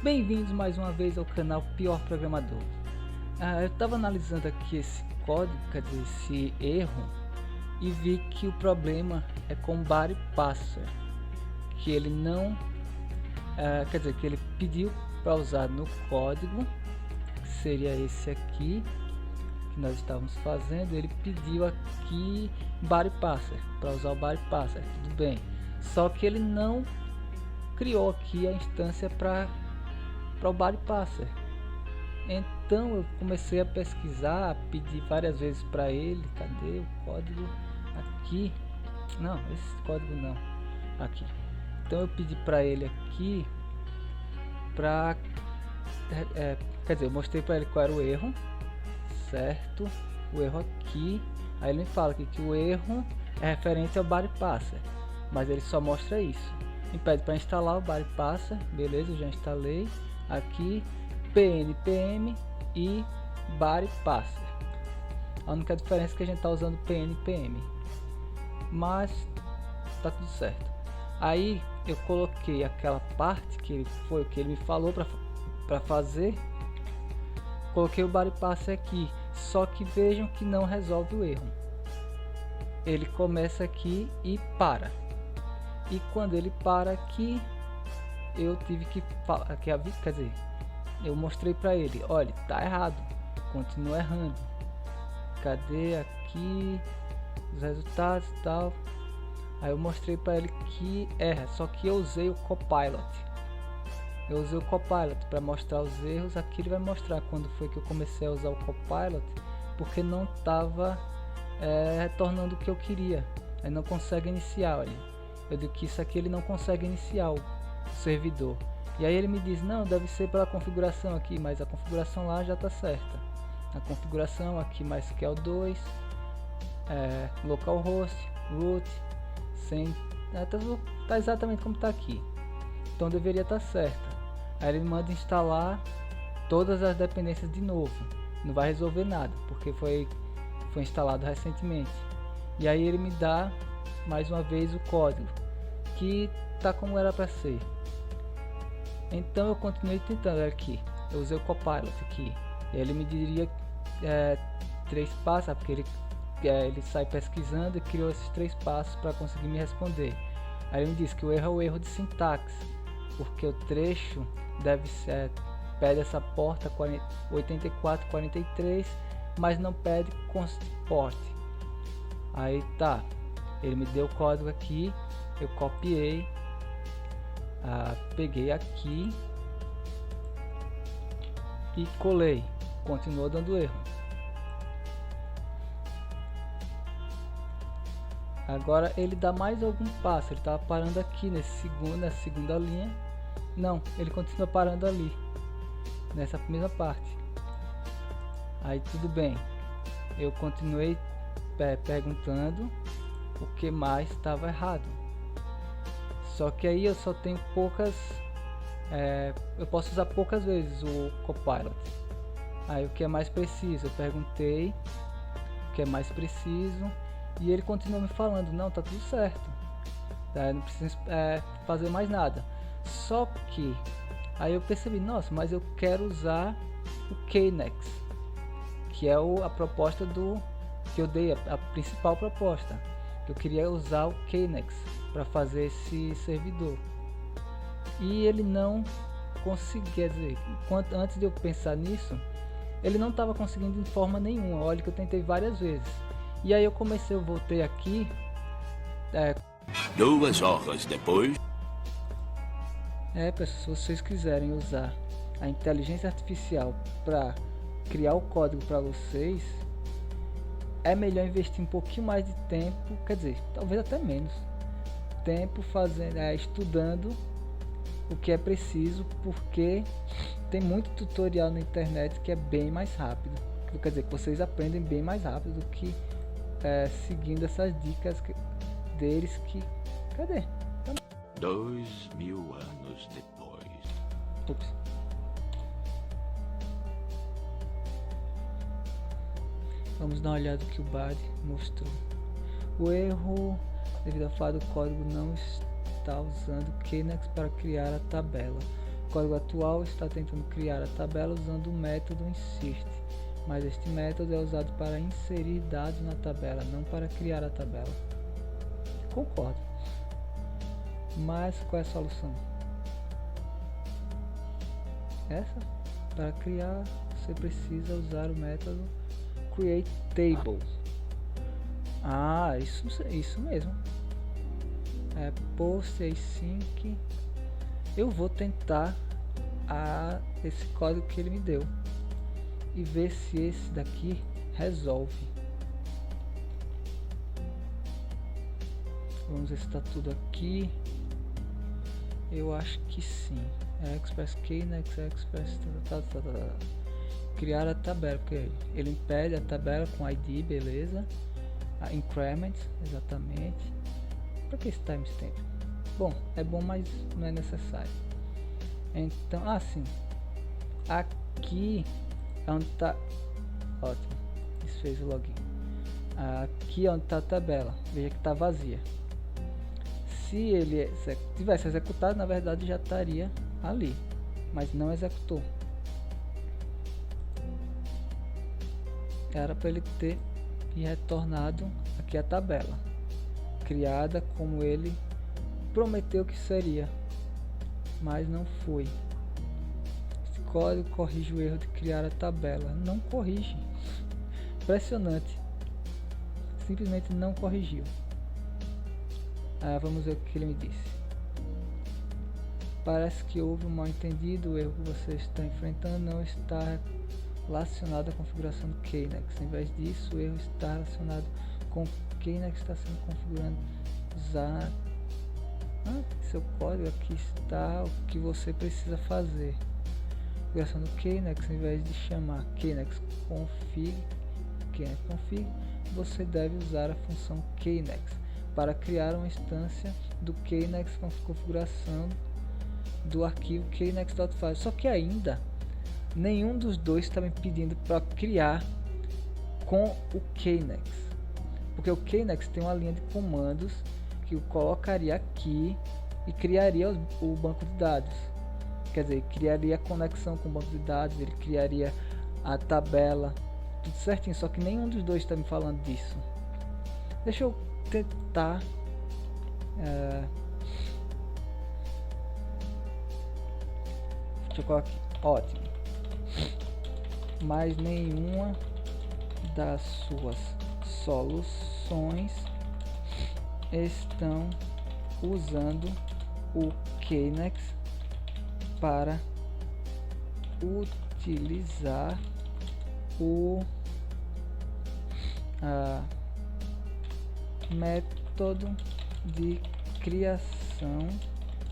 Bem-vindos mais uma vez ao canal Pior Programador. Eu estava analisando aqui esse código, quer dizer, esse erro, e vi que o problema é com o body parser, que ele não, quer dizer, que ele pediu para usar no código, que seria esse aqui que nós estávamos fazendo. Ele pediu aqui body parser para usar o body parser, tudo bem, só que ele não criou aqui a instância para o body parser. Então eu comecei a pesquisar, pedir várias vezes para ele. Cadê o código? Aqui não, esse código não, aqui. Então eu pedi para ele aqui para quer dizer, eu mostrei para ele qual era o erro, certo? O erro aqui. Aí ele me fala aqui que o erro é referente ao body parser, mas ele só mostra isso. Me pede para instalar o body parser, beleza, eu já instalei. Aqui pnpm e body parser. A única diferença é que a gente está usando pnpm, mas tá tudo certo. Aí eu coloquei aquela parte que foi o que ele me falou para fazer. Coloquei o body parser aqui, só que vejam que não resolve o erro. Ele começa aqui e para. E quando ele para aqui, eu tive que falar, quer dizer, eu mostrei para ele, olha, tá errado, continua errando. Cadê aqui os resultados e tal? Aí eu mostrei para ele que erra, só que eu usei o Copilot. Eu usei o Copilot para mostrar os erros. Aqui ele vai mostrar quando foi que eu comecei a usar o Copilot, porque não estava retornando o que eu queria. Aí não consegue iniciar, olha. Eu digo que isso aqui ele não consegue iniciar o servidor. E aí ele me diz, não, deve ser pela configuração aqui, mas a configuração lá já está certa. A configuração aqui MySQL 2, localhost, root, sem, tá exatamente como está aqui. Então deveria estar certa. Aí ele me manda instalar todas as dependências de novo. Não vai resolver nada, porque foi instalado recentemente. E aí ele me dá mais uma vez o código, que tá como era para ser. Então eu continuei tentando aqui. Eu usei o Copilot aqui. E ele me diria 3 passos, porque ele sai pesquisando e criou esses 3 passos para conseguir me responder. Aí ele me disse que o erro é o erro de sintaxe, porque o trecho deve ser, pede essa porta 8443, mas não pede const port. Aí tá, ele me deu o código aqui, eu copiei, peguei aqui e colei. Continuou dando erro. Agora ele dá mais algum passo. Ele estava parando aqui na segunda linha. Não, ele continua parando ali, nessa mesma parte. Aí tudo bem. Eu continuei perguntando o que mais estava errado. Só que aí eu só tenho poucas, eu posso usar poucas vezes o Copilot. Aí o que é mais preciso, eu perguntei o que é mais preciso e ele continua me falando, não, tá tudo certo, não precisa fazer mais nada. Só que aí eu percebi, nossa, mas eu quero usar o KNX, que é a proposta que eu dei, a principal proposta. Eu queria usar o KNX para fazer esse servidor. E ele não conseguia, dizer, antes de eu pensar nisso, ele não estava conseguindo de forma nenhuma. Olha que eu tentei várias vezes. E aí eu voltei aqui. 2 horas depois. Pessoal, se vocês quiserem usar a inteligência artificial para criar o código para vocês, é melhor investir um pouquinho mais de tempo, quer dizer, talvez até menos tempo estudando o que é preciso, porque tem muito tutorial na internet que é bem mais rápido. Quer dizer, que vocês aprendem bem mais rápido do que seguindo essas dicas deles que... Cadê? 2000 anos depois. Ups. Vamos dar uma olhada no que o BAD mostrou. O erro devido ao fato do código não está usando KNX para criar a tabela. código atual está tentando criar a tabela usando o método insert, mas este método é usado para inserir dados na tabela, não para criar a tabela. Concordo. Mas qual é a solução? Essa? Para criar, você precisa usar o método createTable. Ah, isso mesmo. É post async. Eu vou tentar esse código que ele me deu e ver se esse daqui resolve. Vamos ver se está tudo aqui. Eu acho que sim. Express Knex, Express criar a tabela, porque ele impede a tabela com ID, beleza. A increment, exatamente. Para que esse timestamp? Bom, é bom, mas não é necessário. Então, sim. Aqui é onde está. Ótimo. Isso fez o login. Aqui é onde está a tabela. Veja que está vazia. Se ele tivesse executado, na verdade já estaria ali, mas não executou. Era para ele ter retornado aqui a tabela, criada como ele prometeu que seria, mas não foi. Esse código corrige o erro de criar a tabela. Não corrige. Impressionante. Simplesmente não corrigiu. Vamos ver o que ele me disse. Parece que houve um mal entendido. O erro que você está enfrentando não está relacionado à configuração do Knex. Em vez disso, o erro está relacionado com o Knex está sendo configurado. Usar seu código. Aqui está o que você precisa fazer. Configuração do Knex, em vez de chamar Knex config, você deve usar a função Knex para criar uma instância do Knex com configuração do arquivo knex.file. Só que ainda nenhum dos dois está me pedindo para criar com o Knex, porque o Knex tem uma linha de comandos que eu colocaria aqui e criaria o banco de dados. Quer dizer, criaria a conexão com o banco de dados, ele criaria a tabela, tudo certinho, só que nenhum dos dois está me falando disso. Deixa eu tentar deixa eu colocar aqui. Ótimo. Mas nenhuma das suas soluções estão usando o Knex para utilizar o método de criação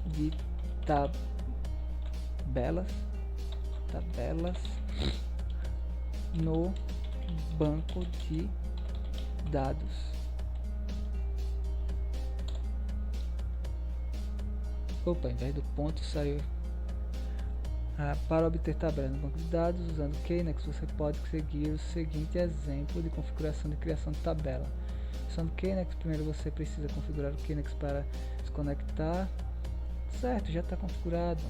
de tabelas no banco de dados. Opa, em vez do ponto saiu. Para obter tabelas no banco de dados usando Knex, você pode seguir o seguinte exemplo de configuração de criação de tabela. Usando Knex, primeiro você precisa configurar o Knex para se conectar. Certo, já está configurado.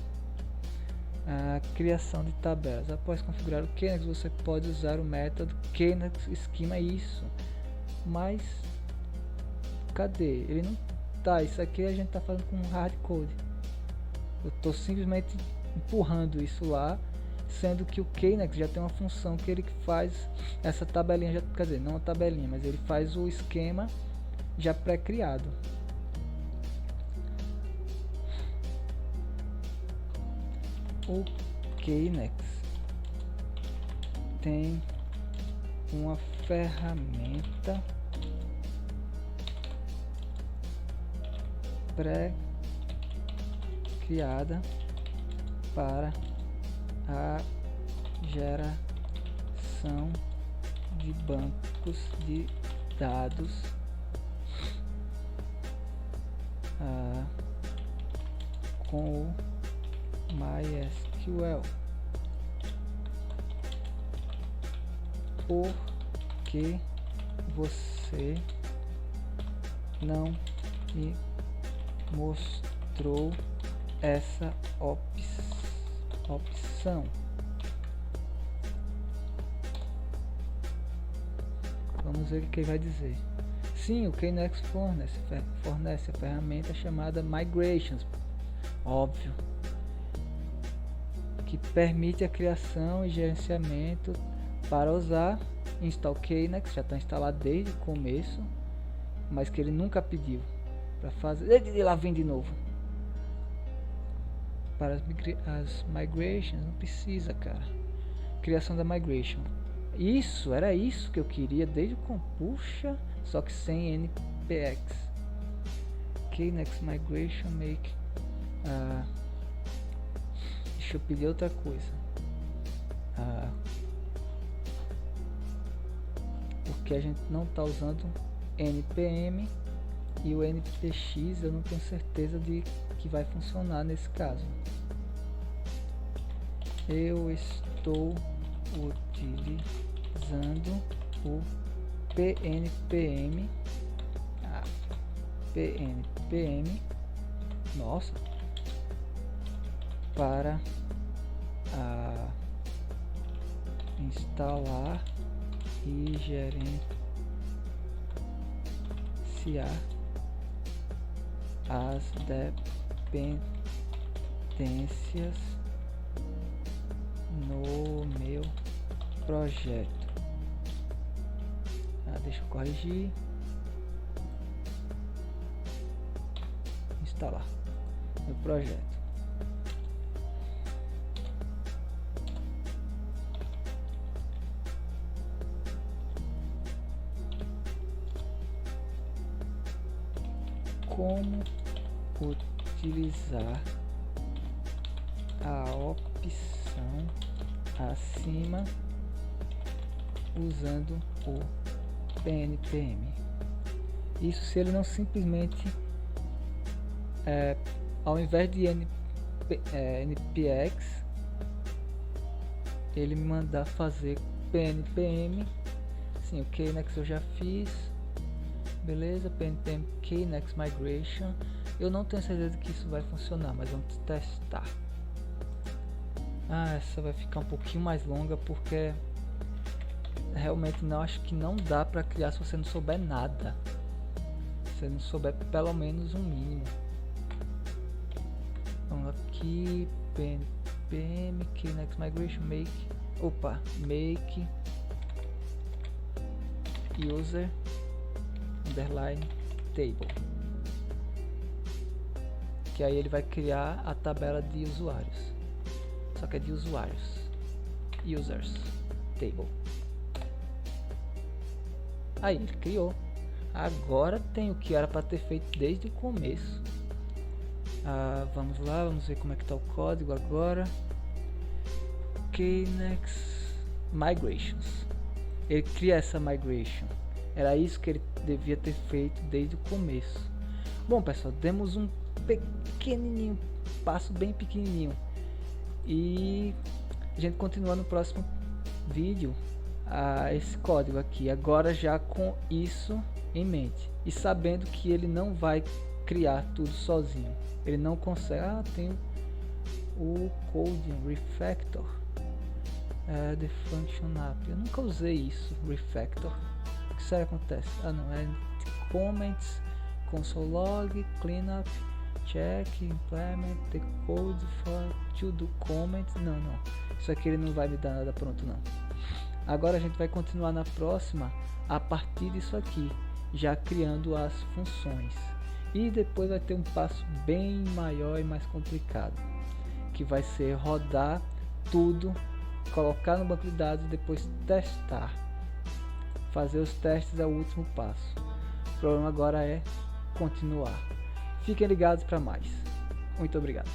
A criação de tabelas. Após configurar o Knex, você pode usar o método Knex Schema. Isso. Mas cadê? Ele não tá. Isso aqui a gente está fazendo com hardcode. Eu estou simplesmente empurrando isso lá, sendo que o Knex já tem uma função que ele faz essa tabelinha, já, quer dizer, não uma tabelinha, mas ele faz o esquema já pré-criado. O Knex tem uma ferramenta pré-criada para a geração de bancos de dados com o MySQL. Por que você não me mostrou essa opção opção. Vamos ver o que ele vai dizer. Sim, o KNX fornece a ferramenta chamada Migrations, óbvio, que permite a criação e gerenciamento. Para usar, install KNX, já está instalado desde o começo, mas que ele nunca pediu para fazer. E lá vem de novo. Para as migrations, não precisa, cara. Criação da migration. Isso, era isso que eu queria desde o Compuxa, só que sem npx. KNX migration make. Deixa eu pedir outra coisa. Porque a gente não está usando npm e o npx eu não tenho certeza de que vai funcionar nesse caso. Eu estou utilizando o pnpm. Pnpm, nossa, para instalar e gerenciar as dependências no meu projeto. Deixa eu corrigir. Instalar meu projeto. Como utilizar a opção acima usando o pnpm. Isso se ele não simplesmente ao invés de npx ele me mandar fazer pnpm. Sim, o KNX eu já fiz, beleza. Pnpm KNX migration, eu não tenho certeza que isso vai funcionar, mas vamos testar. Essa vai ficar um pouquinho mais longa porque realmente acho que não dá para criar se você não souber nada, se você não souber pelo menos um mínimo. Vamos aqui, pnpm KNX migration make user underline table, que aí ele vai criar a tabela de usuários, só que é de usuários, users table. Aí ele criou. Agora tem o que era para ter feito desde o começo. Vamos lá, vamos ver como é que está o código agora. KNX migrations, ele cria essa migration. Era isso que ele devia ter feito desde o começo. Bom, pessoal, demos um pequenininho passo, bem pequenininho, e a gente continua no próximo vídeo esse código aqui, agora já com isso em mente e sabendo que ele não vai criar tudo sozinho. Ele não consegue. Tem o code refactor, the function app. Eu nunca usei isso, refactor. O que será que acontece? Não, é comments, console log, cleanup, check, implement the code for to do comments. Não, isso aqui ele não vai me dar nada pronto não. Agora a gente vai continuar na próxima a partir disso aqui, já criando as funções. E depois vai ter um passo bem maior e mais complicado, que vai ser rodar tudo, colocar no banco de dados e depois testar. Fazer os testes é o último passo. O problema agora é continuar. Fiquem ligados para mais. Muito obrigado.